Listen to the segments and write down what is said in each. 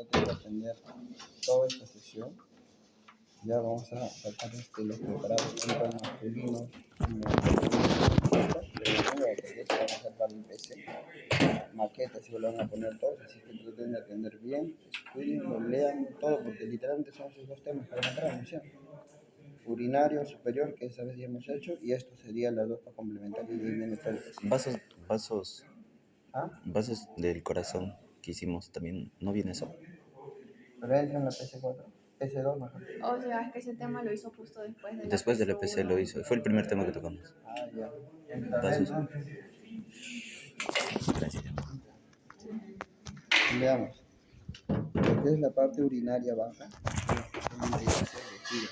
tratar de atender toda esta sesión. Ya vamos a sacar los preparados tanto masculinos como femeninos. Vamos a hacer para el PC. Maquetas y lo van a poner todos, así que traten de atender bien, estudien, lo lean todo, porque literalmente son esos dos temas para entrar, ¿no es cierto? Urinario superior, que esa vez ya hemos hecho, y esto sería las dos para complementar y viene todo el PC. Vasos del corazón que hicimos también, ¿no viene eso? Pero entra en la PC4, PC2 mejor. O sea, es que ese tema lo hizo justo Después de la PC lo hizo, fue el primer tema que tocamos. Ah, ya. Entra Vasos. dentro. Gracias. Veamos. Lo que es la parte urinaria baja, ahí está vejiga.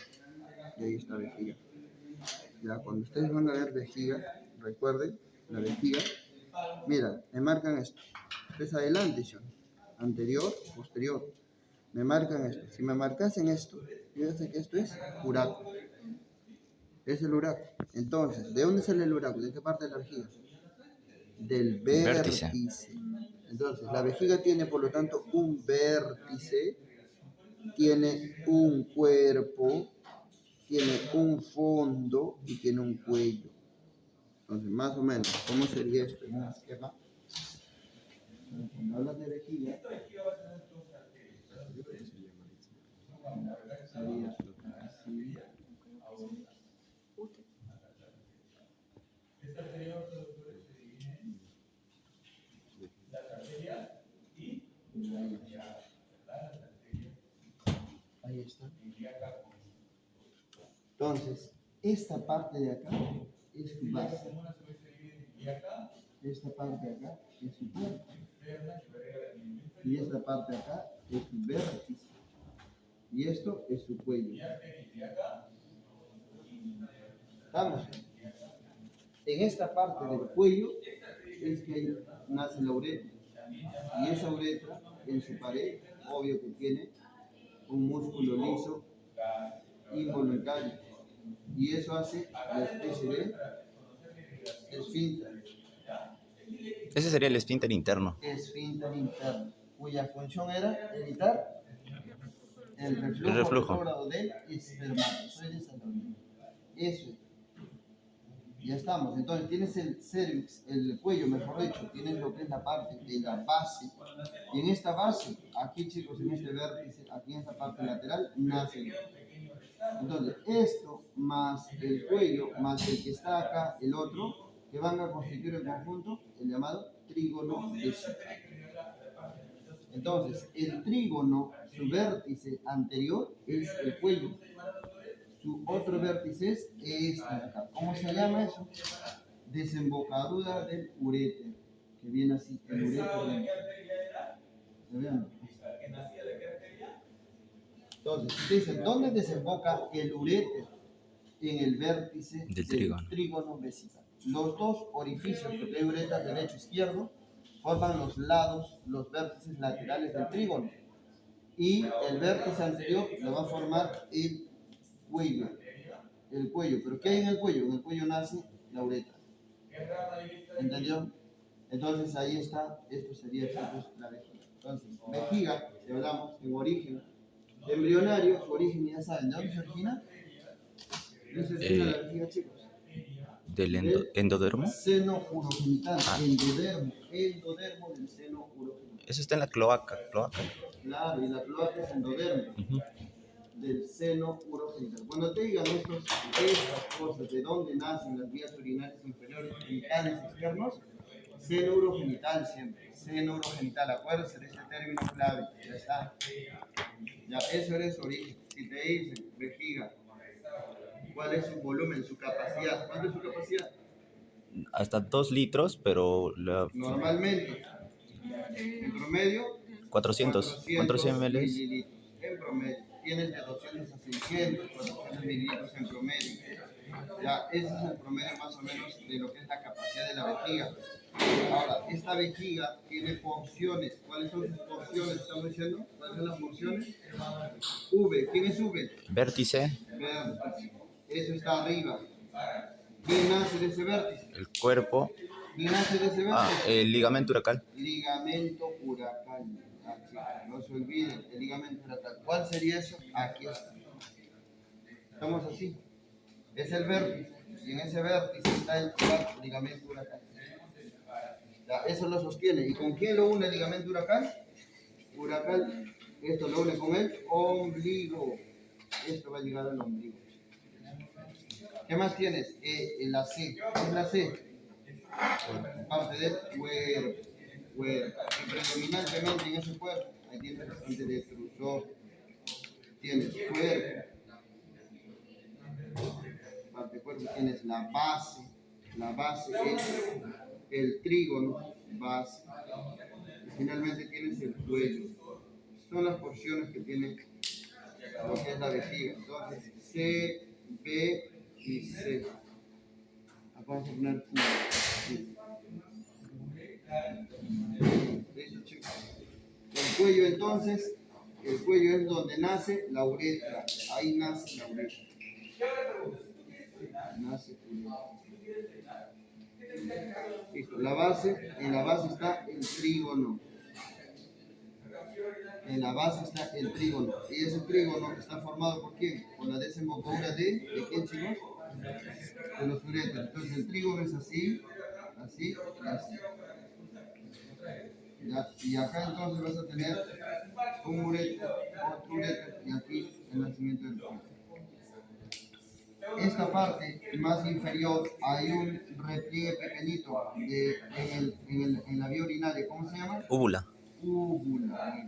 Y ahí está vejiga. Ya, cuando ustedes van a ver vejiga, recuerden, la vejiga, mira, me marcan esto. Es adelante, Sean. Anterior, posterior. Me marcan esto. Si me marcasen esto, yo sé que esto es uraco. Es el uraco. Entonces, ¿de dónde sale el uraco? ¿De qué parte de la vejiga? Del vértice. Entonces, la vejiga tiene, por lo tanto, un vértice, tiene un cuerpo, tiene un fondo y tiene un cuello. Entonces, más o menos, ¿cómo sería esto en un esquema? Cuando hablas de vejiga, sería así. Ahí está. Entonces, esta parte de acá es su base. Esta parte de acá es su cuerpo. Y esta parte de acá es su vértice. Y esto es su cuello. ¿Estamos? En esta parte del cuello es que ahí nace la uretra. Y esa uretra en su pared, obvio que tiene un músculo liso involuntario. Y eso hace la especie de esfínter. Ese sería el esfínter interno. Esfínter interno, cuya función era evitar el reflujo retrógrado del espermatozoide sanguíneo. Eso. Ya estamos. Entonces tienes el cervix, el cuello, mejor dicho, tienes lo que es la parte de la base. Y en esta base, aquí chicos, en este vértice, aquí en esta parte lateral, nace. Entonces, esto más el cuello, más el que está acá, el otro, que van a constituir el conjunto, el llamado trígono vesical. Entonces, el trígono, su vértice anterior es el cuello. Su otro vértice es este acá. ¿Cómo se llama eso? Desembocadura del uréter, que viene así, el uréter. ¿Se ven? Entonces, dicen, ¿dónde desemboca el uréter? En el vértice del trígono vesical. Los dos orificios que hay ureter derecho e izquierdo forman los lados, los vértices laterales del trígono. Y el vértice anterior lo va a formar el cuello. El cuello. ¿Pero qué hay en el cuello? En el cuello nace la uretra. ¿Entendió? Entonces ahí está, esto sería la vejiga. Entonces, vejiga, si hablamos en origen embrionario, su origen ya saben, ¿de dónde se origina? ¿No se origina la vejiga, chicos? ¿Del endodermo? Seno urogenital, endodermo del seno urogenital. Eso está en la cloaca. Claro, y la cloaca es endodermo del seno urogenital. Cuando te digan estas cosas, de dónde nacen las vías urinarias inferiores, genitales externos, seno urogenital siempre, seno urogenital, acuérdense de este término clave, ya está. Ya, eso era su origen. Si te dicen vejiga, ¿cuál es su volumen, su capacidad? ¿Cuánto es su capacidad? Hasta 2 litros, pero normalmente, en promedio, 400 ml. mililitros. En promedio, tienes de 200 a 600, 400 mililitros en promedio. Ya, ese es el promedio más o menos de lo que es la capacidad de la vejiga. Ahora, esta vejiga tiene porciones. ¿Cuáles son sus porciones? ¿Estamos diciendo? ¿Cuáles son las porciones? V. ¿Quién es V? Vértice. Vértice. Eso está arriba. ¿Quién nace de ese vértice? El cuerpo. ¿Quién nace de ese vértice? El ligamento uracal. Ligamento uracal. Sí, no se olviden, el ligamento uretral. ¿Cuál sería eso? Aquí está. Estamos así. Es el vértice. Y en ese vértice está el ligamento uretral. Ya, eso lo sostiene. ¿Y con quién lo une el ligamento uretral? Uretral. Esto lo une con el ombligo. Esto va a llegar al ombligo. ¿Qué más tienes? La C. ¿Qué es la C? Parte del cuerpo. Y predominantemente en ese cuerpo, ahí tienes bastante de extrusor. Tienes cuerpo. Parte del cuerpo tienes la base. La base es el trígono, base. Y finalmente tienes el cuello. Son las porciones que tiene lo que es la vejiga. Entonces, C, B y C. Acá vamos a poner Q. Sí. ¿Listo, chicos? El cuello, entonces, el cuello es donde nace la uretra. Ahí nace la uretra. Nace uretra. Listo. La base, en la base está el trígono. En la base está el trígono. Y ese trígono está formado por quién? Por la desembocadura ¿de quién, chicos? De los uretros. Entonces el trígono es así, así y así. ¿Ya? Y acá entonces vas a tener un uretro, otro uretro y aquí el nacimiento del cuerpo. Esta parte más inferior hay un repliegue pequeñito en la vía urinaria. ¿Cómo se llama? Úvula. Úvula.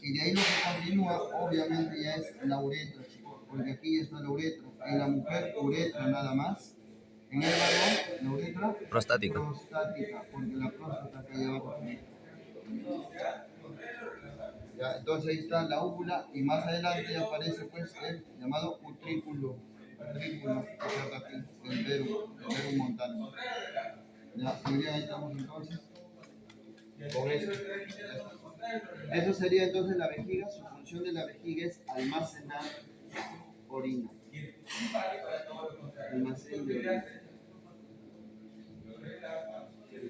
Y de ahí lo que continúa, obviamente, ya es la uretra, chicos, porque aquí ya está la uretra. En la mujer, uretra nada más. En el varón, la uretra Prostática. prostática, porque la próstata está ahí abajo. Ya, entonces ahí está la úvula y más adelante ya aparece pues el llamado utrículo. Utrículo, que está aquí, el verum montano. Ya, muy bien, ahí estamos entonces con eso. Eso sería entonces la vejiga. Su función de la vejiga es almacenar orina. Almacén de orina.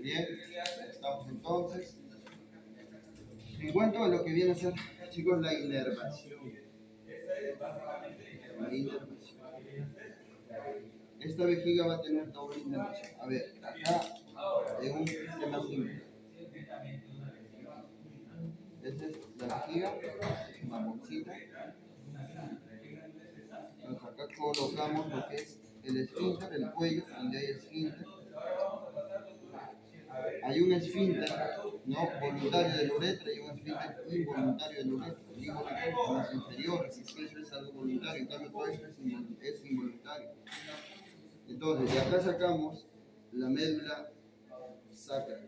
Bien, estamos entonces. En cuanto a lo que viene a ser, chicos, la inervación. La inervación. Esta vejiga va a tener doble inervación. A ver, acá en un sistema simple. Esta es la vejiga, una bolsita. Entonces acá colocamos lo que es el esfínter, el cuello, donde hay esfínter. Hay un esfínter no voluntario de la uretra y un esfínter involuntario de la uretra. Digo que son las inferiores, y si eso es algo voluntario, en cambio todo esto es involuntario. Entonces, de acá sacamos la médula sacra,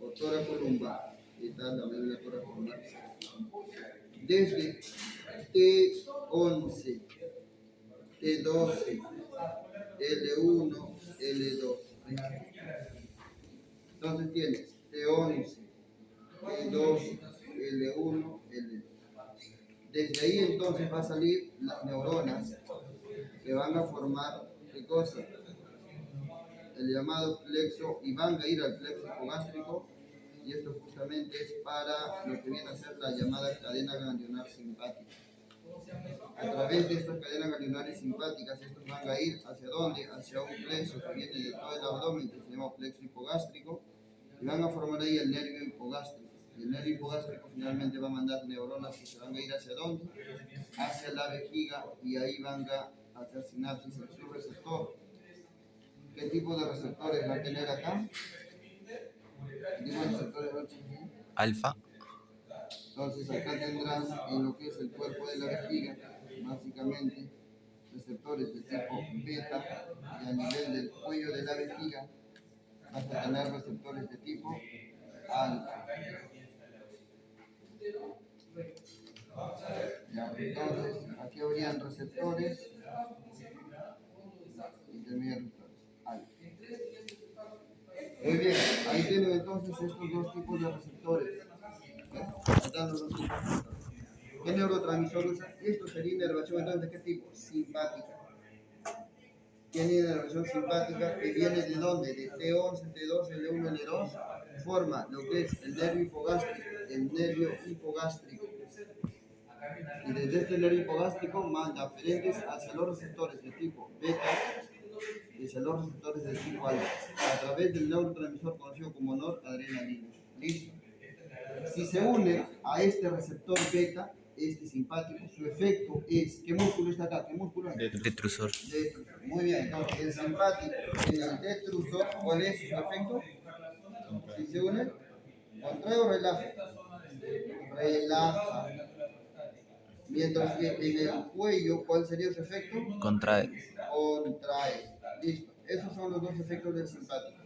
o toracolumbar. Y tal, la médula toracolumbar. Desde T11, T12, L1, L2. Entonces tienes T11, T12, L1, L2. Desde ahí entonces va a salir las neuronas que van a formar, ¿qué cosa? El llamado plexo, y van a ir al plexo hipogástrico, y esto justamente es para lo que viene a ser la llamada cadena ganglionar simpática. A través de estas cadenas ganglionares simpáticas, estos van a ir ¿hacia dónde? Hacia un plexo que viene de todo el abdomen, que se llama plexo hipogástrico, y van a formar ahí el nervio hipogástrico. Y el nervio hipogástrico finalmente va a mandar neuronas que se van a ir ¿hacia dónde? Hacia la vejiga, y ahí van a hacer sinapsis en su receptor. ¿Qué tipo de receptores va a tener acá? ¿Qué tipo de receptores va a tener? Alfa. Entonces acá tendrás en lo que es el cuerpo de la vejiga, básicamente receptores de tipo beta, y a nivel del cuello de la vejiga vas a tener receptores de tipo alfa. Ya, entonces aquí habrían receptores y también receptores alfa. Muy bien, ahí tienen entonces estos dos tipos de receptores. ¿Qué neurotransmisor usa? Esto sería inervación entonces ¿de qué tipo? Simpática. Tiene inervación simpática que viene de dónde? De T11, T12, L1, L2 forma lo que es el nervio hipogástrico. Y desde este nervio hipogástrico manda aferentes hacia los receptores de tipo beta y hacia los receptores de tipo alfa a través del neurotransmisor conocido como noradrenalina. ¿Listo? Si se une a este receptor beta, este simpático, su efecto es, ¿qué músculo está acá? ¿Qué músculo es? Detrusor. Detrusor. Muy bien, entonces el simpático, el detrusor, ¿cuál es su efecto? Si se une, contrae o relaja. Relaja. Mientras que en el cuello, ¿cuál sería su efecto? Contrae. Contrae. Listo. Esos son los dos efectos del simpático.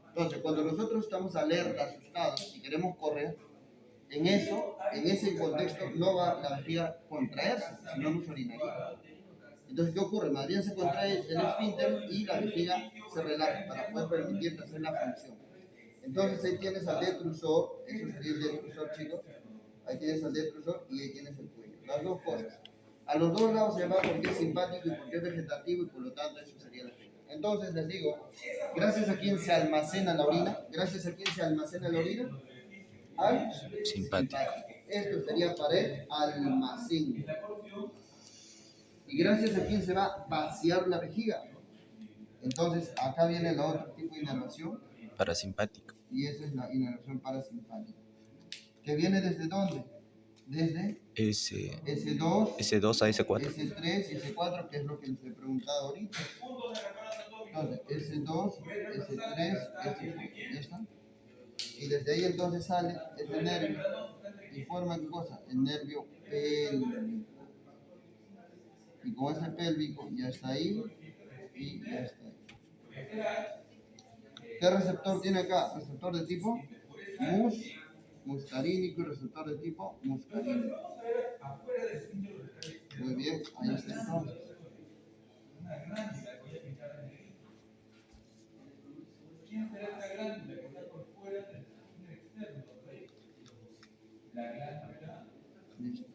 Entonces, cuando nosotros estamos alerta, asustados y queremos correr, en ese contexto, no va la vejiga a contraerse, sino nos orinaría. Entonces, ¿qué ocurre? Más bien se contrae el esfínter y la vejiga se relaja para poder permitirte hacer la función. Entonces, ahí tienes al detrusor, eso sería el detrusor, chicos. Ahí tienes al detrusor y ahí tienes el cuello. Las dos cosas. A los dos lados se llama porque es simpático y porque es vegetativo y por lo tanto eso sería la vejiga. Entonces, les digo, gracias a quién se almacena la orina, gracias a quién se almacena la orina, al Simpático. Esto sería para el almacén. ¿Y gracias a quién se va a vaciar la vejiga? Entonces, acá viene el otro tipo de inervación. Parasimpático. Y esa es la inervación parasimpática. ¿Que viene desde dónde? Desde S2, S2 a S4. S3 y S4, que es lo que les he preguntado ahorita. Entonces, S2, S3, S4. ¿Ya está? Y desde ahí entonces sale ese nervio y forma ¿qué cosa? El nervio pélvico. Y con ese pélvico ya está ahí y ya está ahí. ¿Qué receptor tiene acá? Receptor de tipo muscarínico y receptor de tipo muscarínico. Muy bien, ahí está entonces. Listo.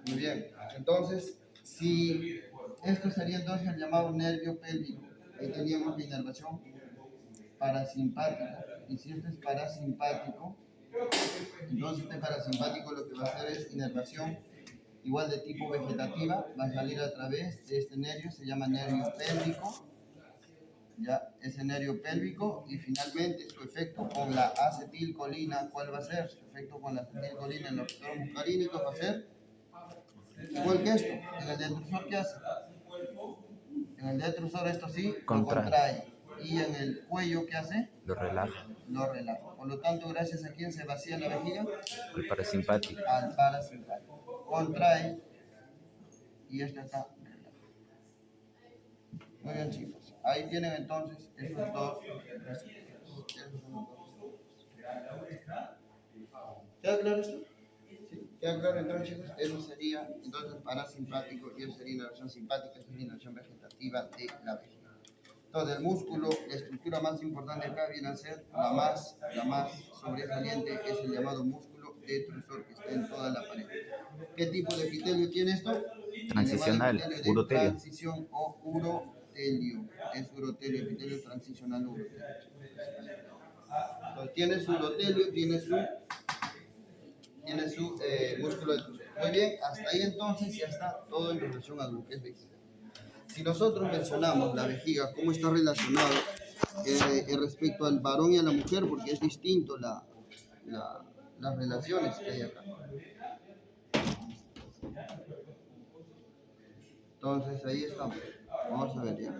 Muy bien, entonces, si esto sería entonces el llamado nervio pélvico, ahí teníamos la inervación parasimpática, y si este es parasimpático, entonces este parasimpático lo que va a hacer es inervación igual de tipo vegetativa, va a salir a través de este nervio, se llama nervio pélvico, ya, ese nervio pélvico, y finalmente su efecto con la acetilcolina, ¿cuál va a ser? Su efecto con la acetilcolina en los receptores muscarínicos va a ser igual que esto. En el detrusor, ¿qué hace? En el detrusor esto sí, lo contrae. Y en el cuello, ¿qué hace? Lo relaja. Lo relaja. Por lo tanto, gracias a quién se vacía la vejiga? El parasimpático. Al parasimpático. Contrae y esto está relajado. Muy bien, chicos. Ahí tienen entonces esos dos receptores. ¿Queda claro esto? ¿Sí? ¿Queda claro entonces, chicos? Eso sería entonces parasimpático y eso sería inervación simpática, eso sería inervación vegetativa de la vejiga. Entonces, el músculo, la estructura más importante acá viene a ser la más sobresaliente, es el llamado músculo detrusor que está en toda la pared. ¿Qué tipo de epitelio tiene esto? Transicional, urotelio. Transición o urotelio. Es urotelio, epitelio transicional urotelio. Entonces, tiene su urotelio, tiene su músculo detrusor. Muy bien, hasta ahí entonces ya está todo en relación a lo que es vejiga. Si nosotros mencionamos la vejiga, cómo está relacionado respecto al varón y a la mujer, porque es distinto las relaciones que hay acá. Entonces ahí estamos. Vamos a ver ya.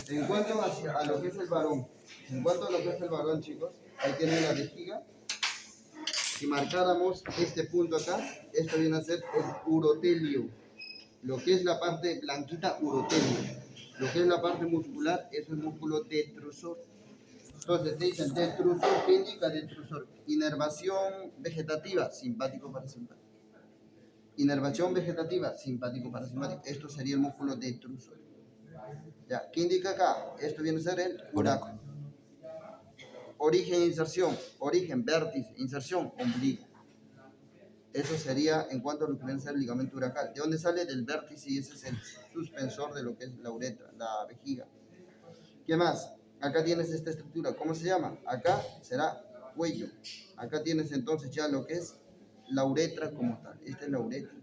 En cuanto a lo que es el varón, chicos, ahí tienen la vejiga. Si marcáramos este punto acá, esto viene a ser el urotelio. Lo que es la parte blanquita, urotelio. Lo que es la parte muscular, eso es músculo detrusor. Entonces te dicen detrusor, ¿qué indica detrusor? Inervación vegetativa, simpático parasimpático. Inervación vegetativa, simpático parasimpático. Esto sería el músculo detrusor. Ya, ¿qué indica acá? Esto viene a ser el uráculo. Origen e inserción, origen, vértice, inserción, ombligo. Eso sería en cuanto a lo que viene a ser el ligamento uracal. ¿De dónde sale? Del vértice y ese es el suspensor de lo que es la uretra, la vejiga. ¿Qué más? Acá tienes esta estructura. ¿Cómo se llama? Acá será cuello. Acá tienes entonces ya lo que es la uretra como tal. Esta es la uretra.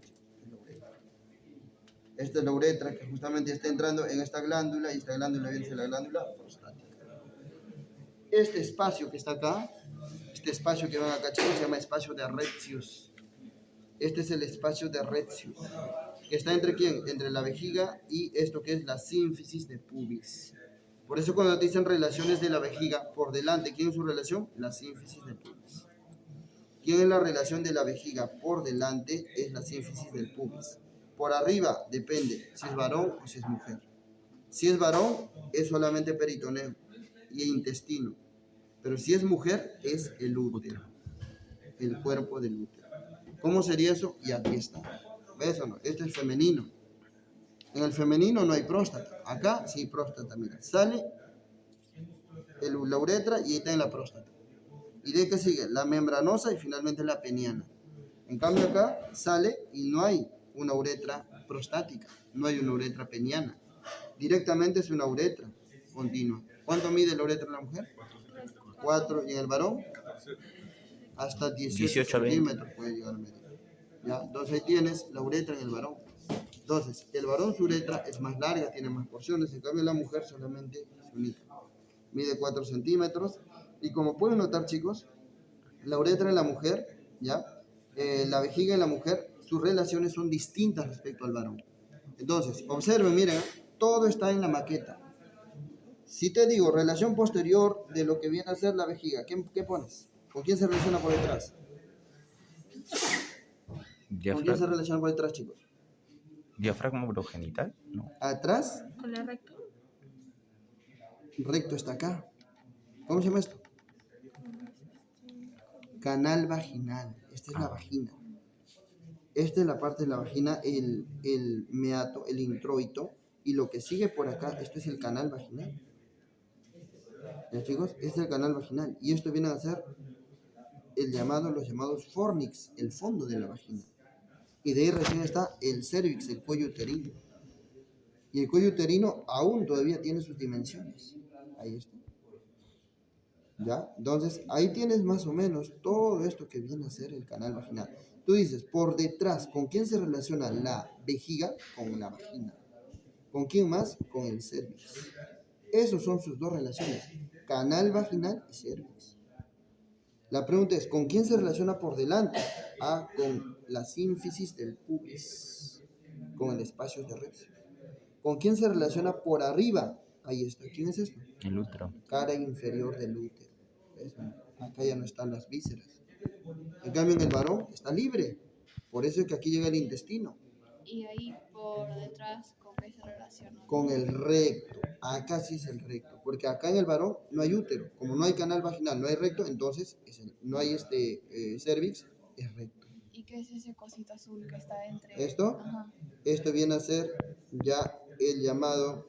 Esta es la uretra que justamente está entrando en esta glándula y esta glándula viene a ser la glándula prostática. Este espacio que está acá, este espacio que van acá, chicos, se llama espacio de Retzius. Este es el espacio de Retzius. ¿Que está entre quién? Entre la vejiga y esto que es la sínfisis de pubis. Por eso cuando te dicen relaciones de la vejiga, por delante, ¿quién es su relación? La sínfisis de pubis. ¿Quién es la relación de la vejiga? Por delante es la sínfisis del pubis. Por arriba depende si es varón o si es mujer. Si es varón es solamente peritoneo y intestino. Pero si es mujer es el útero, el cuerpo del útero. ¿Cómo sería eso? Y aquí está. ¿Ves o no? Este es femenino. En el femenino no hay próstata. Acá sí hay próstata. Mira, sale la uretra y ahí está en la próstata. ¿Y de qué sigue? La membranosa y finalmente la peniana. En cambio acá sale y no hay una uretra prostática, no hay una uretra peniana. Directamente es una uretra continua. ¿Cuánto mide la uretra en la mujer? 4. ¿Y en el varón? Hasta 18 a 20. centímetros puede llegar a medir. ¿Ya? Entonces ahí tienes la uretra en el varón. Entonces, el varón su uretra es más larga, tiene más porciones, en cambio la mujer solamente es única. Mide 4 centímetros. Y como pueden notar, chicos, la uretra en la mujer, ¿ya? La vejiga en la mujer, sus relaciones son distintas respecto al varón. Entonces, observen, miren, todo está en la maqueta. Si te digo relación posterior de lo que viene a ser la vejiga, ¿qué pones? ¿Con quién se relaciona por detrás? ¿Con quién se relaciona por detrás, chicos? Diafragma urogenital, ¿no? Atrás, Con la recto. recto está acá. ¿Cómo se llama esto? Canal vaginal. Esta es la vagina. Esta es la parte de la vagina, el meato, el introito. Y lo que sigue por acá, esto es el canal vaginal. ¿Ya, chicos? Este es el canal vaginal. Y esto viene a ser los llamados fornix, el fondo de la vagina. Y de ahí recién está el cervix, el cuello uterino. Y el cuello uterino aún todavía tiene sus dimensiones. Ahí está. ¿Ya? Entonces, ahí tienes más o menos todo esto que viene a ser el canal vaginal. Tú dices, por detrás, ¿con quién se relaciona la vejiga? Con la vagina. ¿Con quién más? Con el cervix. Esas son sus dos relaciones, canal vaginal y cervix. La pregunta es, ¿con quién se relaciona por delante? Con la sínfisis del pubis, con el espacio de Retzius. ¿Con quién se relaciona por arriba? Ahí está. ¿Quién es esto? El útero. Cara inferior del útero. ¿Ves? Acá ya no están las vísceras. En cambio, en el varón está libre. Por eso es que aquí llega el intestino. Y ahí por detrás, ¿con qué se relaciona? Con el recto. Acá sí es el recto. Porque acá en el varón no hay útero. Como no hay canal vaginal, no hay recto, entonces no hay cervix, es recto. ¿Y qué es ese cosito azul que está entre? ¿Esto? Ajá. Esto viene a ser ya el llamado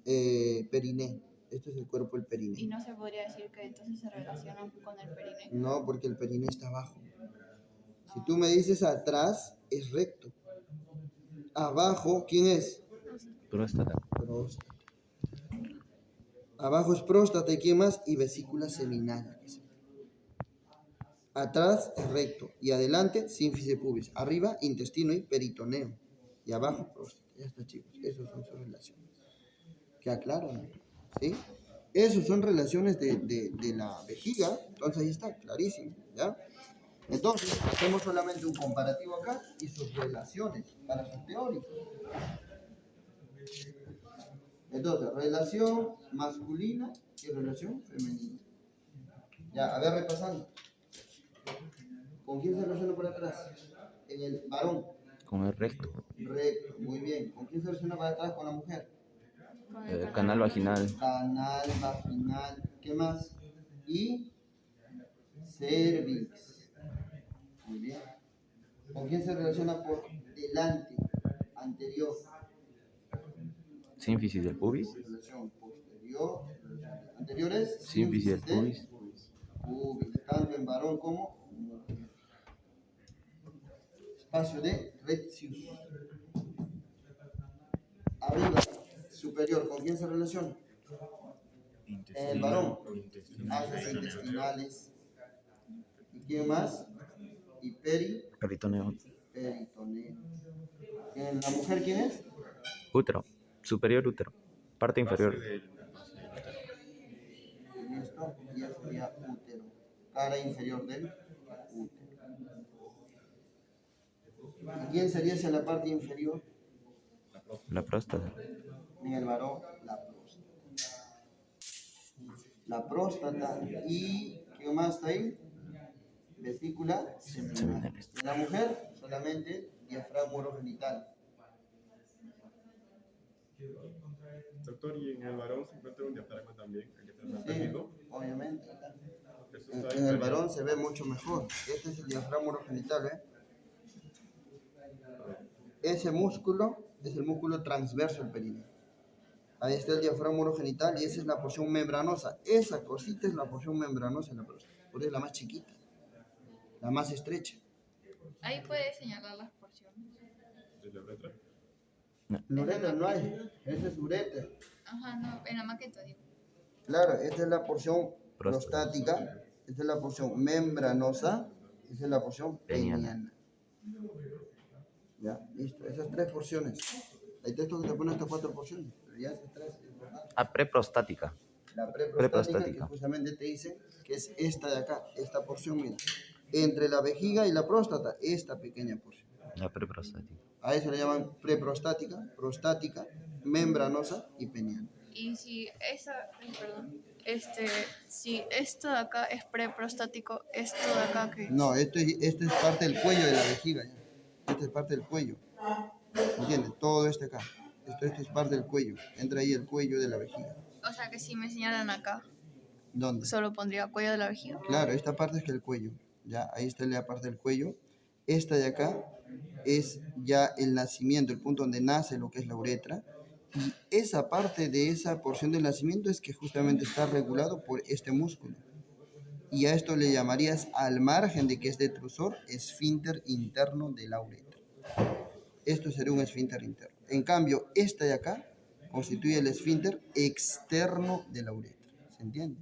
periné. Esto es el cuerpo del ¿Y periné. no se podría decir que entonces se relacionan con el periné? No, porque el periné está abajo. Si tú me dices atrás, es recto. Abajo, ¿quién es? Próstata. Próstata. Abajo es próstata y ¿quién más? Y vesícula seminal. Atrás es recto y adelante sínfisis de pubis. Arriba intestino y peritoneo. Y abajo próstata. Ya está, chicos. Esas son sus relaciones. ¿Queda claro? ¿Sí? Esas son relaciones de la vejiga. Entonces ahí está, clarísimo. ¿Ya? Entonces, hacemos solamente un comparativo acá y sus relaciones para sus teóricos. Entonces, relación masculina y relación femenina. Ya, a ver, repasando. ¿Con quién se relaciona por atrás? En el varón. Con el recto. Recto, muy bien. ¿Con quién se relaciona para atrás? Con la mujer. Con el Canal vaginal. Canal vaginal. ¿Qué más? Y cervix. Muy bien. ¿Con quién se relaciona por delante? Anterior. Sínfisis del pubis. Relación posterior. Anterior es Sínfisis del pubis. Pubis, tanto en varón como mujer. Espacio de Retzius. Arriba, superior, ¿con quién se relaciona? En el varón, haces intestinales. ¿Y quién más? Y Peritoneo. peritoneo. ¿En la mujer quién es? Útero. Superior útero. Parte inferior. Listo, y eso sería útero. Cara inferior del útero. ¿Y quién sería hacia la parte inferior? La próstata. En el varón, la próstata. La próstata. ¿Y qué más está ahí? Vesícula seminal. Seminales. En la mujer, solamente diafragma urogenital. Doctor, ¿y en el varón se encuentra un diafragma también? ¿El que está más Sí, pequeño? obviamente. Eso En está el inferior. varón se ve mucho mejor. Este es el diafragma urogenital, ¿eh? Ese músculo es el músculo transverso del perineo. Ahí está el diafragma urogenital y esa es la porción membranosa. Esa cosita es la porción membranosa en la próstata. Por eso es la más chiquita, la más estrecha. Ahí puedes señalar las porciones. De la letra. Uretra no hay, ese es uretra. Ajá, no, en la maqueta digo. Claro, esta es la porción Próstata. prostática, esta es la porción membranosa, esta es la porción Peniana. peniana. Ya, listo, esas tres porciones. Hay textos que te ponen hasta 4 porciones, pero ya esas tres es importante. Ah, preprostática. La preprostática, que Preprostática. justamente te dice que es esta de acá, esta porción, mira. Entre la vejiga y la próstata, esta pequeña porción. La preprostática. A eso le llaman preprostática, prostática, membranosa y peniana. Y si esa, ay, perdón, si esto de acá es preprostático, esto de acá que No, esto es parte del cuello de la vejiga. Ya. Esto es parte del cuello. ¿Entiendes? Todo este acá. Esto es parte del cuello. Entra ahí el cuello de la vejiga. o sea que si me señalan acá, ¿Dónde? solo pondría cuello de la vejiga. Claro, esta parte es que el cuello. Ya, ahí está la parte del cuello. Esta de acá es ya el nacimiento, el punto donde nace lo que es la uretra. Y esa parte de esa porción del nacimiento es que justamente está regulado por este músculo. Y a esto le llamarías, al margen de que es detrusor, esfínter interno de la uretra. Esto sería un esfínter interno. En cambio, esta de acá constituye el esfínter externo de la uretra. ¿Se entiende?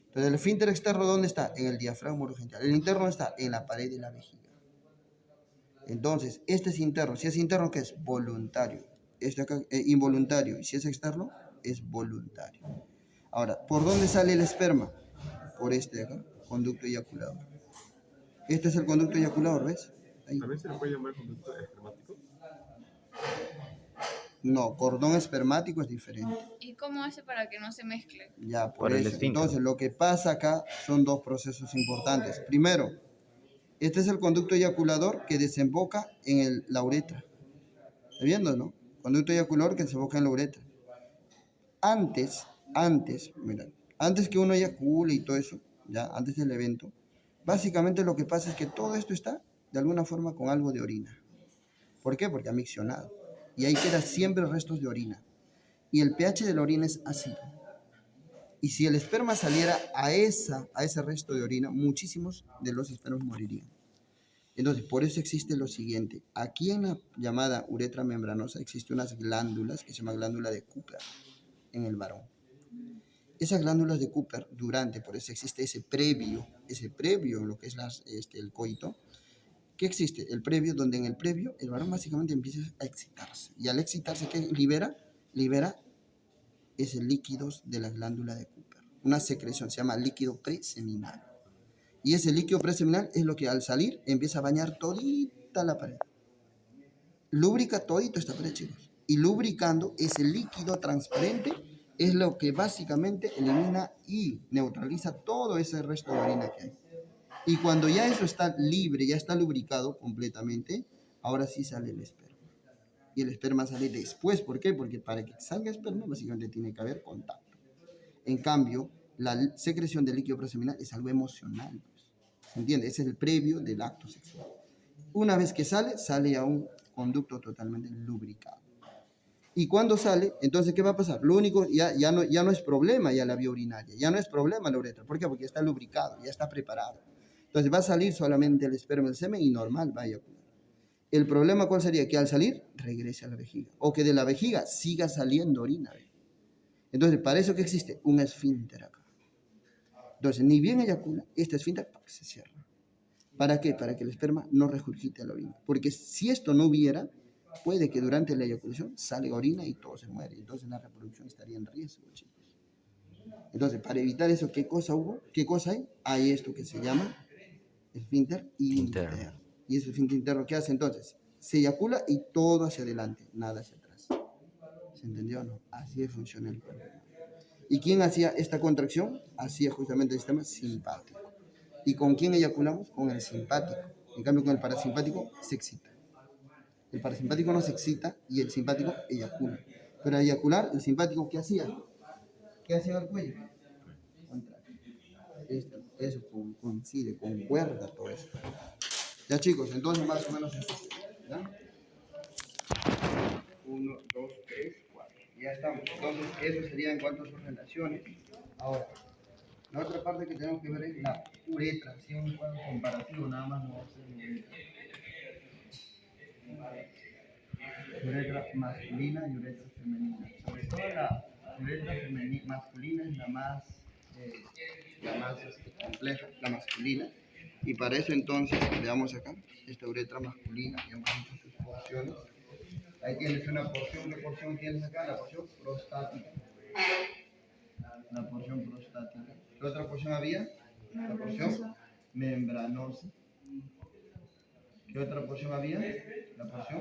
Entonces, el esfínter externo, ¿dónde está? En el diafragma urogenital. El interno está en la pared de la vejiga. Entonces, este es interno. Si es interno, ¿qué es? Voluntario. Este acá, involuntario. Y si es externo, es voluntario. Ahora, ¿por dónde sale el esperma? Por este de acá, conducto eyaculador. Este es el conducto eyaculador, ¿ves? Ahí. ¿También se le puede llamar conducto espermático? No, cordón espermático es diferente. ¿Y cómo hace para que no se mezcle? Ya, por Por el eso. esfínter. Entonces, lo que pasa acá son dos procesos importantes. Primero, este es el conducto eyaculador que desemboca en la uretra. ¿Está viendo, no? Conducto eyaculador que desemboca en la uretra. Mira, antes que uno eyacule y todo eso, ya, antes del evento, básicamente lo que pasa es que todo esto está, de alguna forma, con algo de orina. ¿Por qué? Porque ha miccionado. Y ahí quedan siempre restos de orina. Y el pH de la orina es ácido. Y si el esperma saliera a ese resto de orina, muchísimos de los espermas morirían. Entonces, por eso existe lo siguiente. Aquí en la llamada uretra membranosa existen unas glándulas que se llama glándula de Cooper en el varón. Esas glándulas de Cooper, por eso existe ese previo, lo que es el coito. ¿Qué existe? El previo, donde en el previo el varón básicamente empieza a excitarse. Y al excitarse, ¿qué libera? Libera ese líquidos de la glándula de Cooper. Una secreción, se llama líquido preseminal. Y ese líquido preseminal es lo que al salir empieza a bañar todita la pared. Lubrica todito esta pared, chicos. Y lubricando ese líquido transparente es lo que básicamente elimina y neutraliza todo ese resto de orina que hay. Y cuando ya eso está libre, ya está lubricado completamente, ahora sí sale el esperma. Y el esperma sale después. ¿Por qué? Porque para que salga esperma básicamente tiene que haber contacto. En cambio, la secreción del líquido preseminal es algo emocional. ¿Se entiende? Ese es el previo del acto sexual. Una vez que sale a un conducto totalmente lubricado. Y cuando sale, entonces, ¿qué va a pasar? Lo único, ya no es problema ya la vía urinaria, ya no es problema la uretra. ¿Por qué? Porque está lubricado, ya está preparado. Entonces va a salir solamente el esperma, el semen y normal va a eyacular. El problema, ¿cuál sería? Que al salir regrese a la vejiga. O que de la vejiga siga saliendo orina. Entonces, para eso que existe un esfínter acá. Entonces, ni bien eyacula, este esfínter se cierra. ¿Para qué? Para que el esperma no regurgite a la orina. Porque si esto no hubiera, puede que durante la eyaculación salga orina y todo se muere. Entonces la reproducción estaría en riesgo, chicos. Entonces, para evitar eso, ¿qué cosa hubo? ¿Qué cosa hay? Hay esto que se llama esfínter interno. Y ese esfínter interno, ¿qué hace entonces? Se eyacula y todo hacia adelante, nada hacia atrás. ¿Se entendió o no? Así funciona el cuerpo. ¿Y quién hacía esta contracción? Hacía justamente el sistema simpático. ¿Y con quién eyaculamos? Con el simpático. En cambio, con el parasimpático se excita. El parasimpático no se excita y el simpático eyacula. Pero al eyacular, el simpático, ¿qué hacía? ¿Qué hacía el cuello? Eso coincide, concuerda todo eso. Ya chicos, entonces más o menos es esto. ¿Ya? 1, 2, 3, 4. Ya estamos. Entonces, eso sería en cuanto a sus relaciones. Ahora, la otra parte que tenemos que ver es la uretra, ¿sí? Un cuadro comparativo, nada más no va a ser uretra masculina y uretra femenina. Sobre todo la uretra masculina es la más compleja, la masculina. Y para eso entonces, veamos acá, esta uretra masculina, ya hemos visto sus porciones. Ahí tienes una porción, ¿qué porción tienes acá? La porción prostática. La porción prostática. ¿Qué otra porción había? La porción membranosa. ¿Qué otra porción había? La porción